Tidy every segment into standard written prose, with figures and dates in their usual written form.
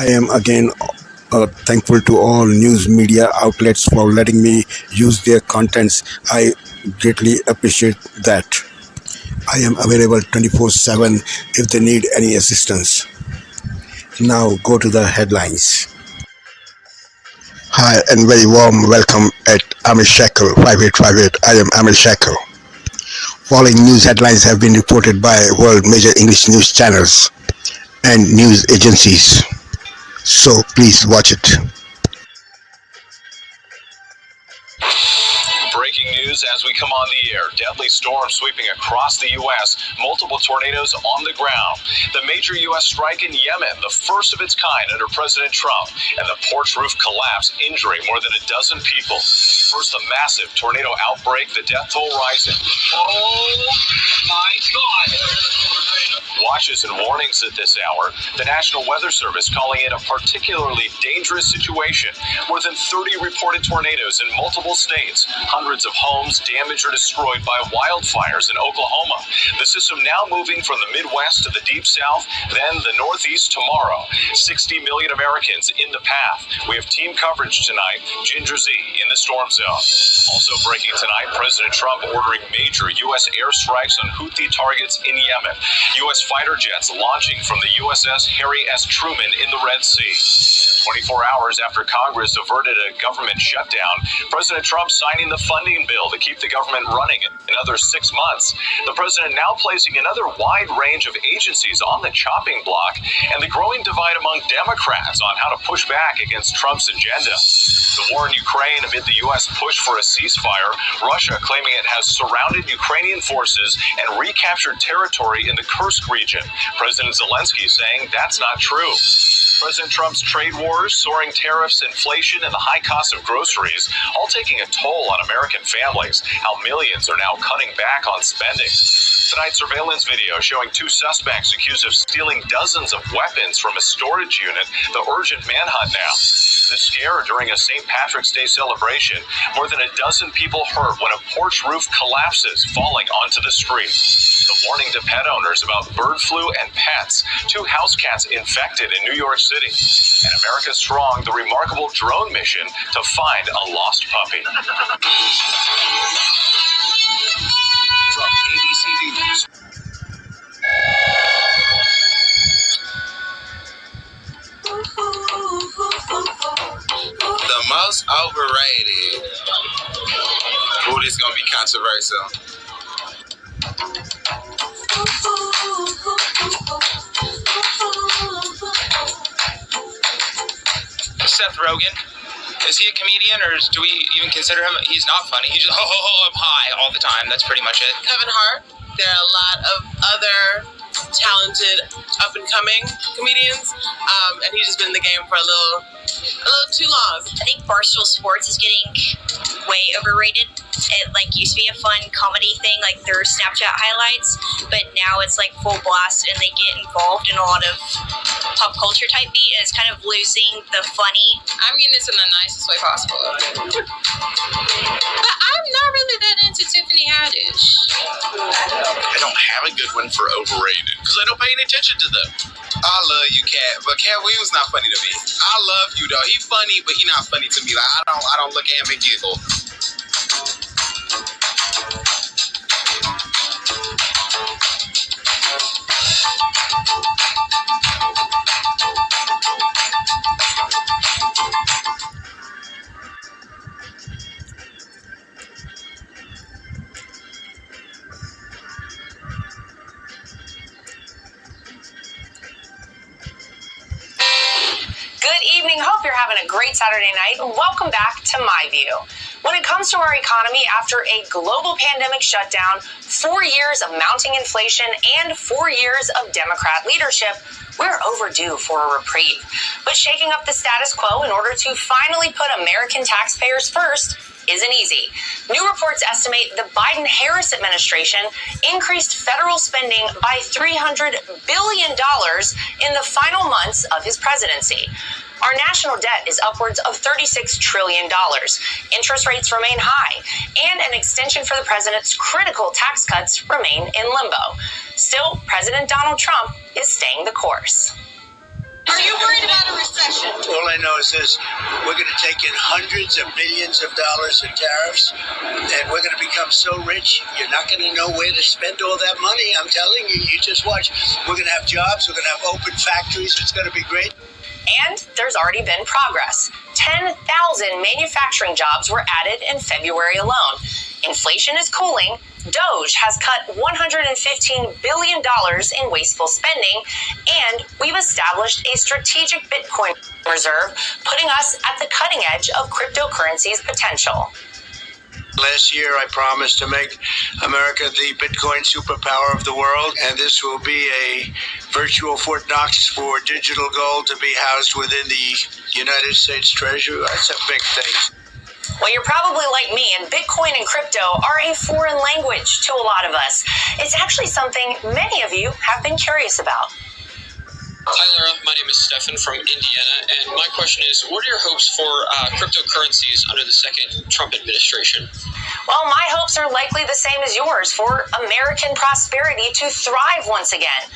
I am again thankful to all news media outlets for letting me use their contents. I greatly appreciate that. I am available 24/7 if they need any assistance. Now go to the headlines. Hi and very warm welcome at Amir Shackle 5858. I am Amir Shackle. Following news headlines have been reported by world major English news channels and news agencies. So please watch it. Breaking news as we come on the air. Deadly storm sweeping across the U.S. Multiple tornadoes on the ground. The major U.S. strike in Yemen, the first of its kind under President Trump. And the porch roof collapse, injuring more than a dozen people. First, the massive tornado outbreak, the death toll rising. Oh, my God. Watches and warnings at this hour. The National Weather Service calling it a particularly dangerous situation. More than 30 reported tornadoes in multiple states. Hundreds of homes damaged or destroyed by wildfires in Oklahoma. The system now moving from the Midwest to the Deep South, then the Northeast tomorrow. 60 million Americans in the path. We have team coverage tonight. Ginger Z in the storm zone. Also breaking tonight, President Trump ordering major U.S. airstrikes on Houthi targets in Yemen. U.S. fighter jets launching from the USS Harry S. Truman in the Red Sea. 24 hours after Congress averted a government shutdown, President Trump signing the funding bill to keep the government running another 6 months. The president now placing another wide range of agencies on the chopping block, and the growing divide among Democrats on how to push back against Trump's agenda. The war in Ukraine amid the U.S. push for a ceasefire, Russia claiming it has surrounded Ukrainian forces and recaptured territory in the Kursk region. President Zelensky saying that's not true. President Trump's trade wars, soaring tariffs, inflation, and the high cost of groceries, all taking a toll on American families, how millions are now cutting back on spending. Tonight's surveillance video showing two suspects accused of stealing dozens of weapons from a storage unit, the urgent manhunt now. The scare during a St. Patrick's Day celebration, more than a dozen people hurt when a porch roof collapses, falling onto the street. The warning to pet owners about bird flu and pets. Two house cats infected in New York City. And America Strong, the remarkable drone mission to find a lost puppy. From ABC News. The most overrated. Ooh, this is gonna be controversial. Seth Rogen. Is he a comedian, or do we even consider him? He's not funny. He's just, I'm high all the time. That's pretty much it. Kevin Hart. There are a lot of other talented up-and-coming comedians, and he's just been in the game for a little too long. I think Barstool Sports is getting way overrated. It used to be a fun comedy thing, like their Snapchat highlights, but now it's like full blast, and they get involved in a lot of pop culture type beat, and it's kind of losing the funny. I mean this in the nicest way possible. But I'm not really that into Tiffany Haddish. I don't have a good one for overrated because I don't pay any attention to them. I love you, Cat, but Cat Williams not funny to me. I love you though. He funny, but he not funny to me. Like I don't look at him and giggle. Good evening. Hope you're having a great Saturday night. Welcome back to My View. When it comes to our economy, after a global pandemic shutdown, 4 years of mounting inflation, and 4 years of Democrat leadership, we're overdue for a reprieve. But shaking up the status quo in order to finally put American taxpayers first isn't easy. New reports estimate the Biden-Harris administration increased federal spending by $300 billion in the final months of his presidency. Our national debt is upwards of $36 trillion. Interest rates remain high, and an extension for the president's critical tax cuts remain in limbo. Still, President Donald Trump is staying the course. Are you worried about a recession? All I know is this: we're going to take in hundreds of billions of dollars in tariffs, and we're going to become so rich, you're not going to know where to spend all that money. I'm telling you, you just watch. We're going to have jobs. We're going to have open factories. It's going to be great. And there's already been progress. 10,000 manufacturing jobs were added in February alone. Inflation is cooling. Doge has cut $115 billion in wasteful spending, and we've established a strategic Bitcoin reserve, putting us at the cutting edge of cryptocurrency's potential. Last year, I promised to make America the Bitcoin superpower of the world, and this will be a virtual Fort Knox for digital gold to be housed within the United States Treasury. That's a big thing. Well, you're probably like me, and Bitcoin and crypto are a foreign language to a lot of us. It's actually something many of you have been curious about. Hi, Laura. My name is Stefan from Indiana, and my question is, what are your hopes for cryptocurrencies under the second Trump administration? Well, my hopes are likely the same as yours for American prosperity to thrive once again.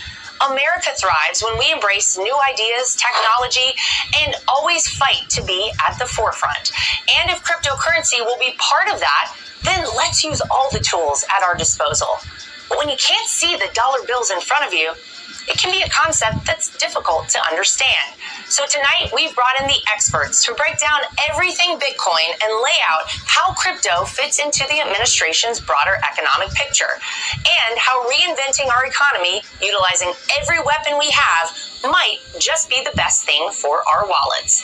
America thrives when we embrace new ideas, technology, and always fight to be at the forefront. And if cryptocurrency will be part of that, then let's use all the tools at our disposal. But when you can't see the dollar bills in front of you, it can be a concept that's difficult to understand. So tonight, we've brought in the experts to break down everything Bitcoin and lay out how crypto fits into the administration's broader economic picture, and how reinventing our economy, utilizing every weapon we have, might just be the best thing for our wallets.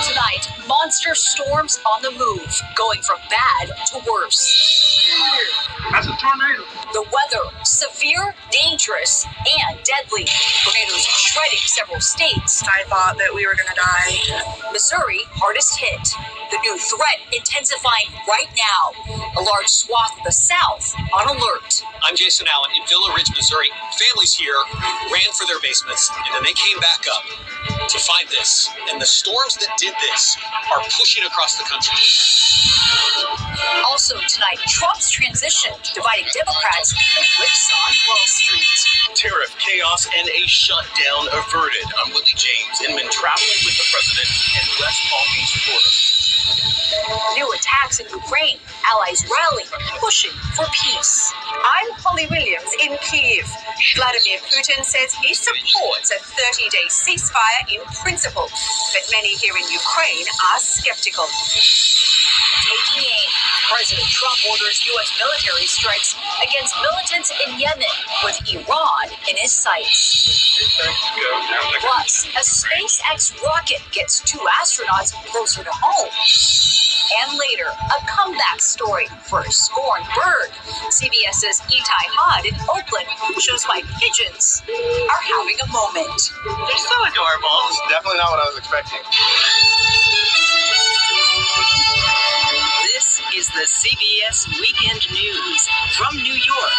Tonight, monster storms on the move, going from bad to worse. That's a tornado. The weather, severe, dangerous, and deadly. Tornadoes shredding several states. I thought that we were going to die. Missouri, hardest hit. The new threat intensifying right now. A large swath of the South on alert. I'm Jason Allen in Villa Ridge, Missouri. Families here ran for their basements, and then they came back up to find this. And the storms that did this are pushing across the country. Also tonight, Trump's transition, dividing Democrats and whipsaw Wall Street. Tariff chaos and a shutdown averted. I'm Willie James, Inman, traveling with the president in West Palm Beach, Florida. New attacks in Ukraine, allies rallying, pushing for peace. I'm Holly Williams in Kyiv. Vladimir Putin says he supports a 30-day ceasefire in principle, but many here in Ukraine are skeptical. Taking aim, President Trump orders U.S. military strikes against militants in Yemen, with Iran in his sights. Plus, a SpaceX rocket gets 2 astronauts closer to home. And later, a comeback story for a scorned bird. CBS's Itai Hod in Oakland shows why pigeons are having a moment. They're so adorable. It's definitely not what I was expecting. This is the CBS Weekend News from New York.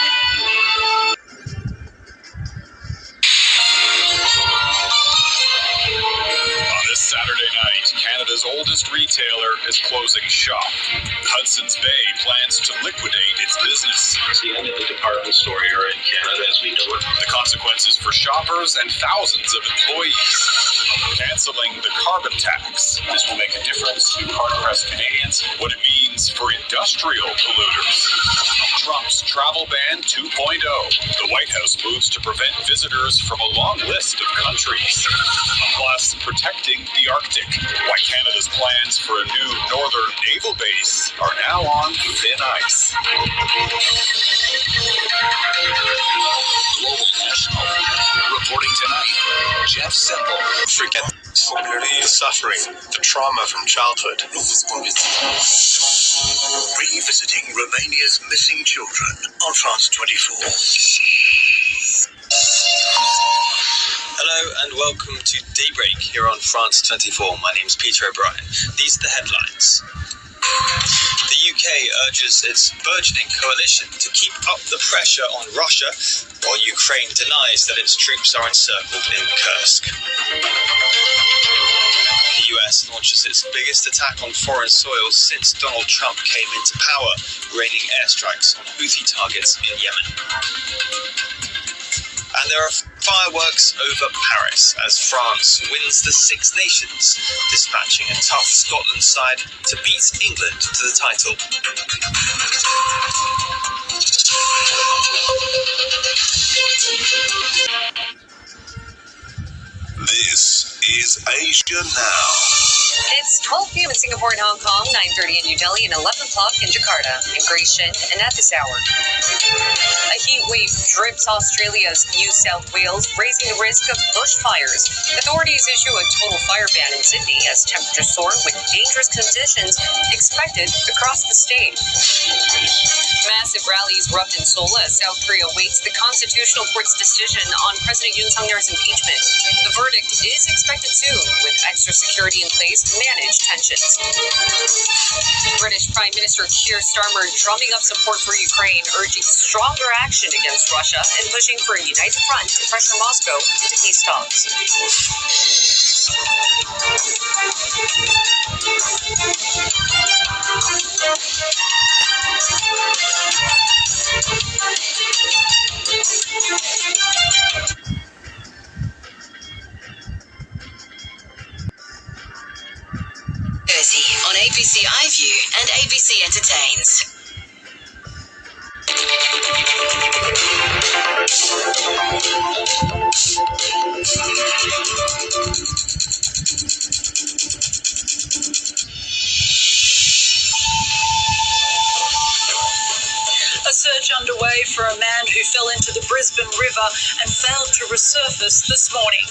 On this Saturday night, Canada's oldest retailer is closing shop. Hudson's Bay plans to liquidate its business. It's the end of the department store era in Canada as we know it. The consequences for shoppers and thousands of employees. Canceling the carbon tax. This will make a difference to hard-pressed Canadians. What it means for industrial polluters. Trump's travel ban 2.0. The White House moves to prevent visitors from a long list of countries. Plus, protecting the Arctic. Why Canada's plans for a new northern naval base are now on thin ice. Global National. Reporting tonight, Jeff Semple. Forget the suffering, the trauma from childhood. Revisiting Romania's missing children on France 24. Hello and welcome to Daybreak here on France 24. My name's Peter O'Brien. These are the headlines. The UK urges its burgeoning coalition to keep up the pressure on Russia, while Ukraine denies that its troops are encircled in Kursk. The US launches its biggest attack on foreign soil since Donald Trump came into power, raining airstrikes on Houthi targets in Yemen. there are fireworks over Paris as France wins the Six Nations, dispatching a tough Scotland side to beat England to the title. This is Asia Now. It's 12 p.m. in Singapore and Hong Kong, 9:30 in New Delhi, and 11 o'clock in Jakarta. I'm Grace Shin, and at this hour, a heat wave drips Australia's New South Wales, raising the risk of bushfires. Authorities issue a total fire ban in Sydney as temperatures soar, with dangerous conditions expected across the state. Massive rallies erupt in Seoul as South Korea waits the Constitutional Court's decision on President Yoon Suk-yeol's impeachment. The verdict is expected soon, with extra security in place to manage tensions. British Prime Minister Keir Starmer drumming up support for Ukraine, urging stronger action against Russia and pushing for a united front to pressure Moscow into peace talks. On ABC iView and ABC Entertains. A search underway for a man who fell into the Brisbane River and failed to resurface this morning.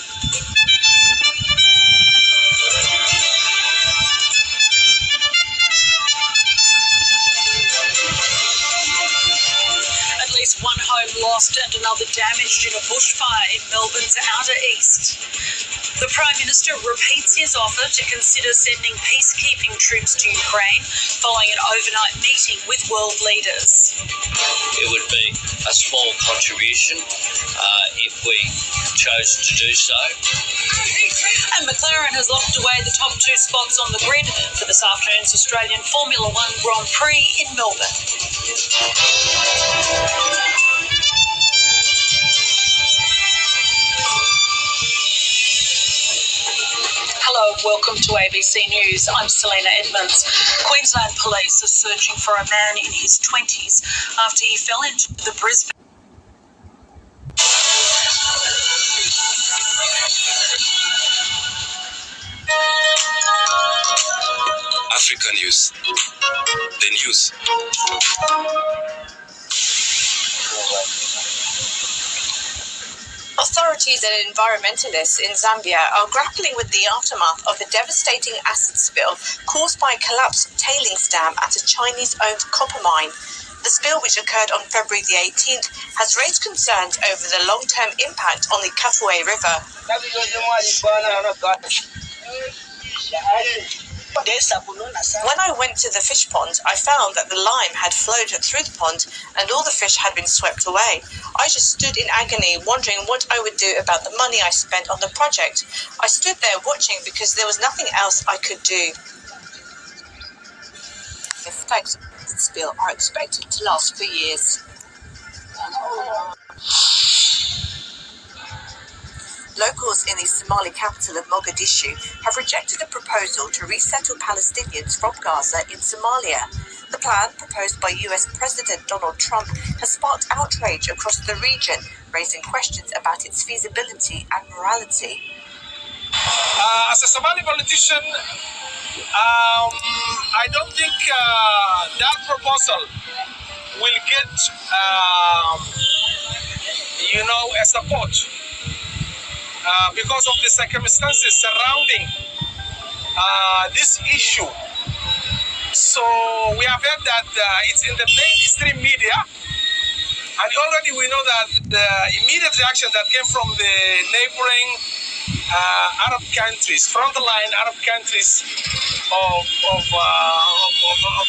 At least one home lost and another damaged in a bushfire in Melbourne's outer east. The Prime Minister repeats his offer to consider sending peacekeeping troops to Ukraine following an overnight meeting with world leaders. It would be a small contribution if we chose to do so. And McLaren has locked away the top two spots on the grid for this afternoon's Australian Formula One Grand Prix in Melbourne. Hello, welcome to ABC News. I'm Selena Edmonds. Queensland police are searching for a man in his 20s after he fell into the Brisbane. Africa News. The news. Authorities and environmentalists in Zambia are grappling with the aftermath of the devastating acid spill caused by a collapsed tailings dam at a Chinese-owned copper mine. The spill, which occurred on February the 18th, has raised concerns over the long-term impact on the Kafue River. When I went to the fish pond, I found that the lime had flowed through the pond and all the fish had been swept away. I just stood in agony, wondering what I would do about the money I spent on the project. I stood there watching because there was nothing else I could do. The effects of the spill are expected to last for years. Locals in the Somali capital of Mogadishu have rejected a proposal to resettle Palestinians from Gaza in Somalia. The plan, proposed by US President Donald Trump, has sparked outrage across the region, raising questions about its feasibility and morality. As a Somali politician, I don't think that proposal will get, a support. Because of the circumstances surrounding this issue. So we have heard that it's in the mainstream media, and already we know that the immediate reaction that came from the neighboring Arab countries, frontline Arab countries of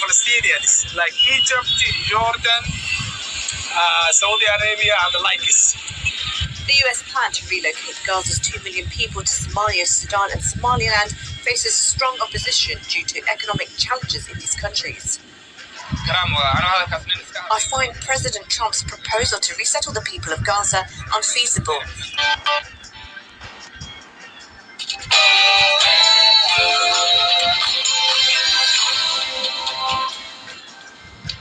Palestinians, like Egypt, Jordan, Saudi Arabia, and the likes. The US plan to relocate Gaza's 2 million people to Somalia, Sudan and Somaliland faces strong opposition due to economic challenges in these countries. I find President Trump's proposal to resettle the people of Gaza unfeasible.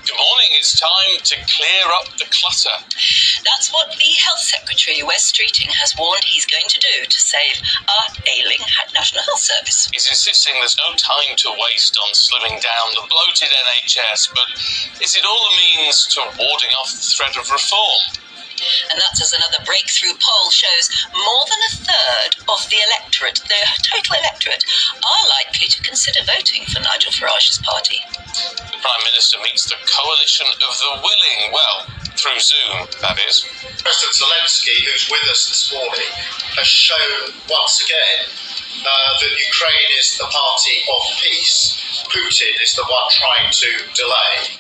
Good morning, it's time to clear up the clutter. That's what the Health Secretary, Wes Streeting, has warned he's going to do to save our ailing National Health Service. He's insisting there's no time to waste on slimming down the bloated NHS, but is it all a means to warding off the threat of reform? And that's as another breakthrough poll shows more than a third of the electorate, the total electorate, are likely to consider voting for Nigel Farage's party. The Prime Minister meets the coalition of the willing, well, through Zoom, that is. President Zelensky, who's with us this morning, has shown once again that Ukraine is the party of peace. Putin is the one trying to delay.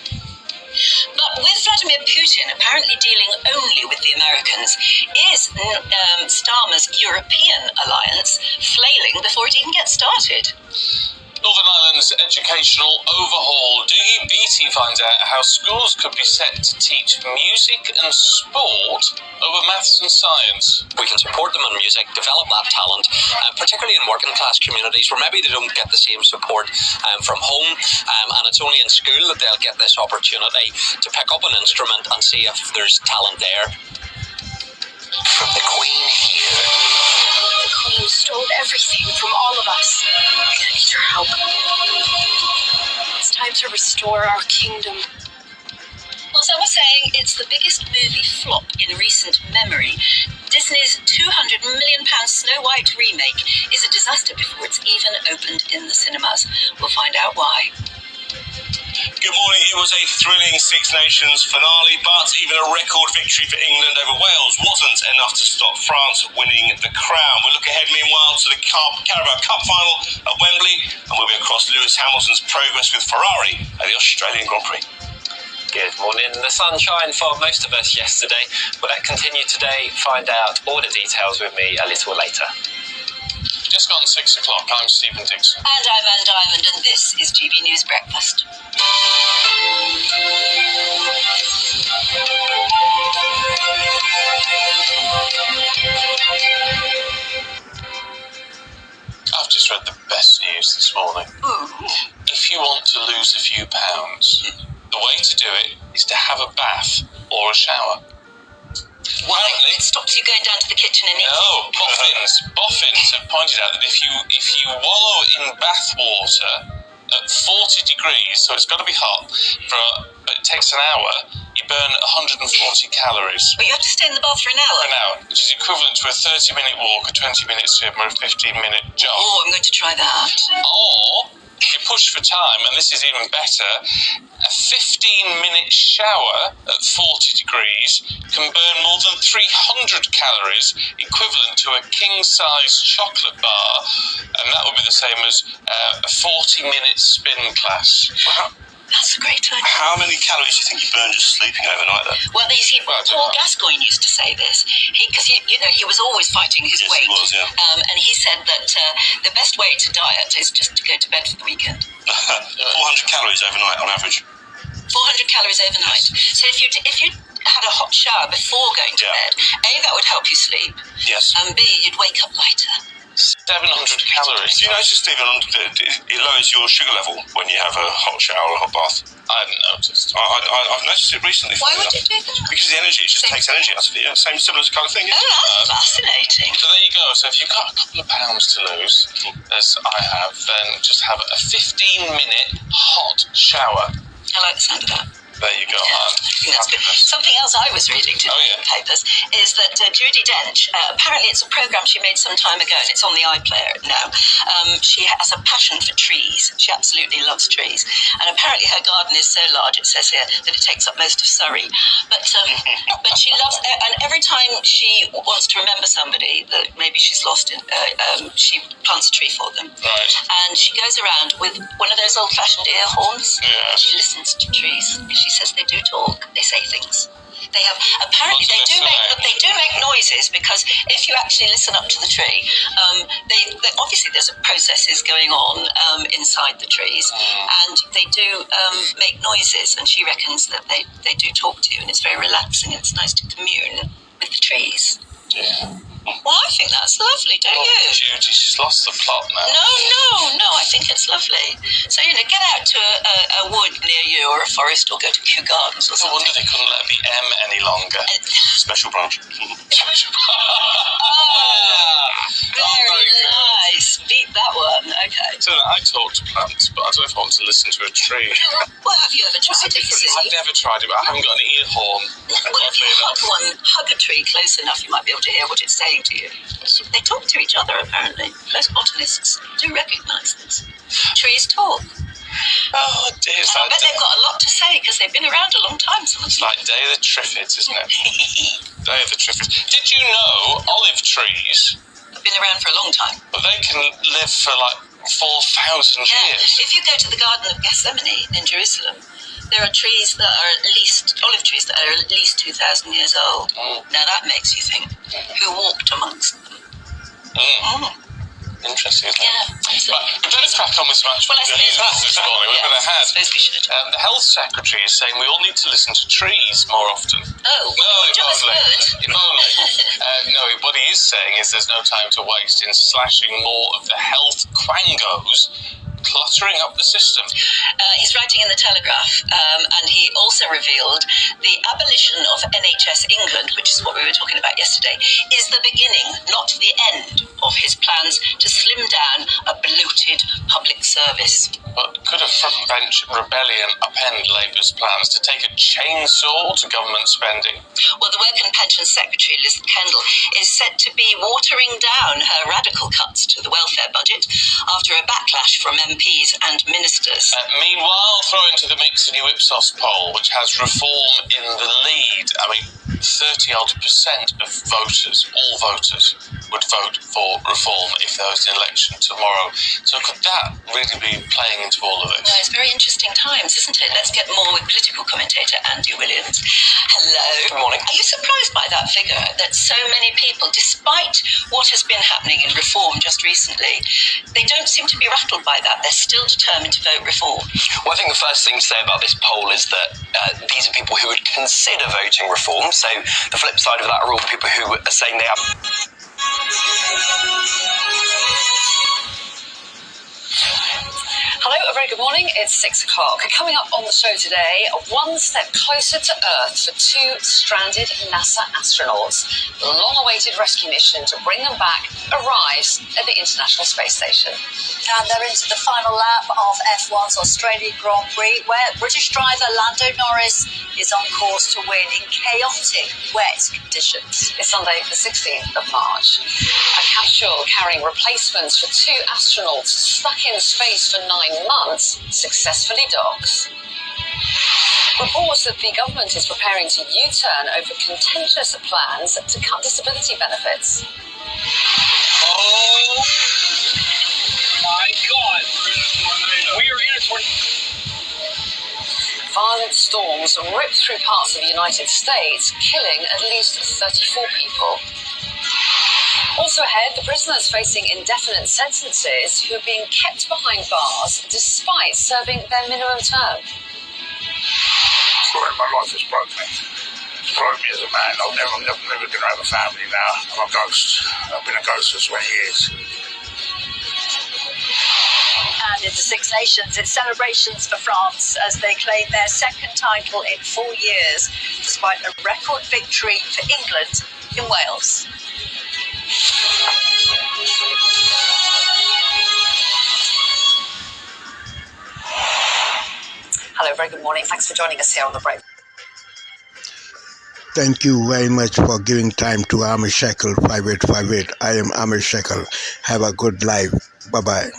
But with Vladimir Putin apparently dealing only with the Americans, is Starmer's European alliance flailing before it even gets started? Northern Ireland's educational overhaul. Dougie Beattie finds out how schools could be set to teach music and sport over maths and science. We can support them in music, develop that talent, particularly in working class communities where maybe they don't get the same support from home, and it's only in school that they'll get this opportunity to pick up an instrument and see if there's talent there. From the Queen here. The Queen stole everything from all of us. We're gonna need your help. It's time to restore our kingdom. Well, as I was saying, it's the biggest movie flop in recent memory. Disney's £200 million Snow White remake is a disaster before it's even opened in the cinemas. We'll find out why. Good morning. It was a thrilling Six Nations finale, but even a record victory for England over Wales wasn't enough to stop France winning the crown. We'll look ahead, meanwhile, to the Carabao Cup final at Wembley, and we'll be across Lewis Hamilton's progress with Ferrari at the Australian Grand Prix. Good morning. The sunshine for most of us yesterday. Will that continue today? Find out all the details with me a little later. Just gone 6 o'clock. I'm Stephen Dixon. And I'm Anne Diamond, and this is GB News Breakfast. I've just read the best news this morning. If you want to lose a few pounds, the way to do it is to have a bath or a shower. Why? It stops you going down to the kitchen and eating. No, boffins have pointed out that if you wallow in bath water at 40 degrees, so it's got to be hot, but it takes an hour, you burn 140 calories. But you have to stay in the bath for an hour? For an hour, which is equivalent to a 30-minute walk, a 20-minute swim, or a 15-minute jog. Oh, I'm going to try that. Or, if you push for time, and this is even better, a 15-minute shower at 40 degrees can burn more than 300 calories, equivalent to a king-size chocolate bar, and that would be the same as a 40-minute spin class. Wow. That's a great idea. How many calories do you think you burn just sleeping overnight, though? Well, you see, Paul Gascoigne used to say this, because he was always fighting his weight. He was, yeah. And he said that the best way to diet is just to go to bed for the weekend. 400 calories overnight on average. 400 calories overnight. So if you had a hot shower before going to bed, A, that would help you sleep. Yes. And B, you'd wake up lighter. 700 calories. Do you notice, Stephen, it lowers your sugar level when you have a hot shower or a hot bath? I haven't noticed. I've noticed it recently. Why would you do that? Because the energy, it just takes energy out of it. Yeah, similar kind of thing. Oh, that's fascinating. So there you go. So if you've got a couple of pounds to lose, as I have, then just have a 15-minute hot shower. I like the sound of that. There you go. Yeah, I think that's good. Something else I was reading today in the papers is that Judi Dench, apparently it's a programme she made some time ago, and it's on the iPlayer now. She has a passion for trees. She absolutely loves trees. And apparently her garden is so large, it says here, that it takes up most of Surrey. But she loves, and every time she wants to remember somebody that maybe she's lost, she plants a tree for them. Right. And she goes around with one of those old-fashioned ear horns. Yeah. And she listens to trees. She says they do talk. They say things. They have apparently they do make noises, because if you actually listen up to the tree, they obviously there's processes going on inside the trees, and they do make noises. And she reckons that they do talk to you, and it's very relaxing. It's nice to commune with the trees. Yeah. Well, I think that's lovely, don't you? Judy, she's lost the plot now. No, I think it's lovely. So, get out to a wood near you, or a forest, or go to Kew Gardens or something. I wonder they couldn't let it be M any longer. Special branch. Very nice. Beat that one. Okay. So I talk to plants, but I don't know if I want to listen to a tree. Well, have you ever tried it? I've never tried it, but I haven't got an ear horn. Well, if you hug a tree close enough, you might be able to hear what it's saying to you. They talk to each other, apparently. Most botanists do recognise this. Trees talk. Oh dear. I bet they've got a lot to say, because they've been around a long time. It's like Day of the Triffids, isn't it? Day of the Triffids. Did you know olive trees have been around for a long time? But they can live for like 4,000 years. If you go to the Garden of Gethsemane in Jerusalem, there are trees that are olive trees that are at least 2,000 years old. Now that makes you think, who walked amongst them? Interesting, isn't it? Yeah. But we better crack on with some actual news this morning. We've better have. The Health Secretary is saying we all need to listen to trees more often. Oh, if only. No, what he is saying is there's no time to waste in slashing more of the health quangos cluttering up the system. He's writing in the Telegraph, and he also revealed the abolition of NHS England, which is what we were talking about yesterday, is the beginning, not the end, of his plans to slim down a bloated public service. But could a frontbench rebellion upend Labour's plans to take a chainsaw to government spending? Well, the Work and Pensions Secretary, Liz Kendall, is said to be watering down her radical cuts to the welfare budget after a backlash from MPs and ministers. Meanwhile, throw into the mix the new Ipsos poll, which has reform in the lead. 30-odd% of voters, all voters, would vote for reform if there was an election tomorrow. So could that really be playing into all of this? Well, it's very interesting times, isn't it? Let's get more with political commentator Andy Williams. Hello. Good morning. Are you surprised by that figure, that so many people, despite what has been happening in reform just recently, they don't seem to be rattled by that? They're still determined to vote reform. Well, I think the first thing to say about this poll is that these are people who would consider voting reform. So the flip side of that are all the people who are saying they have. Hello, a very good morning. It's 6 o'clock. Coming up on the show today, one step closer to Earth for two stranded NASA astronauts. The long-awaited rescue mission to bring them back arrives at the International Space Station. And they're into the final lap of F1's Australian Grand Prix, where British driver Lando Norris is on course to win in chaotic, wet conditions. It's Sunday, the 16th of March. A capsule carrying replacements for two astronauts stuck in space for 9 months successfully docks. Reports that the government is preparing to U-turn over contentious plans to cut disability benefits. Oh my God! We are in a tornado. Violent storms ripped through parts of the United States, killing at least 34 people. Also ahead, the prisoners facing indefinite sentences who are being kept behind bars despite serving their minimum term. Sorry, my life has broken me. It's broken me as a man. I'm never going to have a family now. I'm a ghost. I've been a ghost for 20 years. And in the Six Nations, it's celebrations for France as they claim their second title in 4 years, despite a record victory for England in Wales. Hello, very good morning. Thanks for joining us here on The Break. Thank you very much for giving time to Amir Shekel 5858. I am Amir Shekel. Have a good life. Bye-bye.